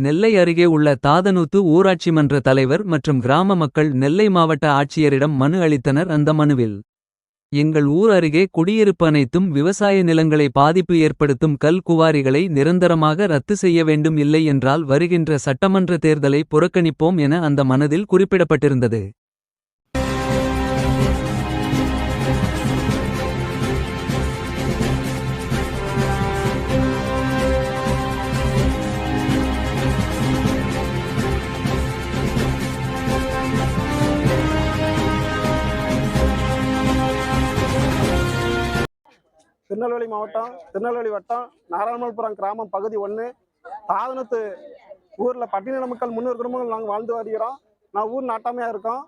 நெல்லை அருகே உள்ள தாதனூத்து ஊராட்சி மன்ற தலைவர் மற்றும் கிராம மக்கள் நெல்லை மாவட்ட ஆட்சியரிடம் மனு அளித்தனர். அந்த மனுவில், எங்கள் ஊர் அருகே குடியிருப்பு அனைத்தும் விவசாய நிலங்களை பாதிப்பு ஏற்படுத்தும் கல் குவாரிகளை நிரந்தரமாக ரத்து செய்ய வேண்டும், இல்லை என்றால் வருகின்ற சட்டமன்ற தேர்தலை புறக்கணிப்போம் என அந்த மனதில் குறிப்பிடப்பட்டிருந்தது. திருநெல்வேலி மாவட்டம், திருநெல்வேலி வட்டம், நாராயணபுரம் கிராமம் பகுதி 1 தாதனூத்து ஊரில் பட்டியலின மக்கள் 300 குடும்பங்கள் நாங்கள் வாழ்ந்து வருகிறோம். நான் ஊர் நாட்டாமையாக இருக்கோம்.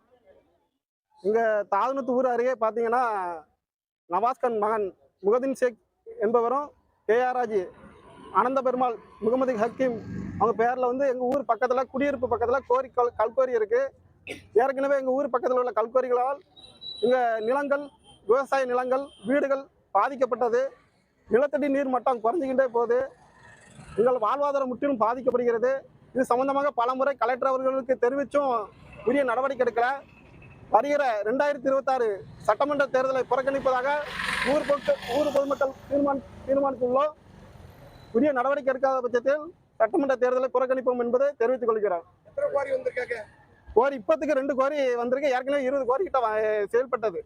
இங்கே தாதனூத்து ஊர் அருகே பார்த்தீங்கன்னா நவாஸ்கன் மகன் முகதீன் ஷேக் என்பவரும் கேஆர்ராஜி அனந்த பெருமாள் முகமது ஹக்கீம் அவங்க பேரில் வந்து எங்கள் ஊர் பக்கத்தில் குடியிருப்பு பக்கத்தில் கல்கோரி இருக்குது. ஏற்கனவே எங்கள் ஊர் பக்கத்தில் உள்ள கல்கோரிகளால் இங்கே நிலங்கள், விவசாய நிலங்கள், வீடுகள் பாதிக்கப்பட்டது. நிலத்தடி நீர் மட்டம் குறைஞ்சிக்கிட்டே போகுது. எங்கள் வாழ்வாதாரம் முற்றிலும் பாதிக்கப்படுகிறது. இது சம்பந்தமாக பல முறை கலெக்டர் அவர்களுக்கு தெரிவித்தும் உரிய நடவடிக்கை எடுக்கல. வருகிற 2026 சட்டமன்ற தேர்தலை புறக்கணிப்பதாக ஊர் பொதுமக்கள் தீர்மானித்துள்ளோம். உரிய நடவடிக்கை எடுக்காத பட்சத்தில் சட்டமன்ற தேர்தலை புறக்கணிப்போம் என்பதை தெரிவித்துக் கொள்கிறோம். கோரி இப்போத்துக்கு 2 கோரி வந்திருக்கு. ஏற்கனவே 20 கோரி கிட்ட செயல்பட்டது.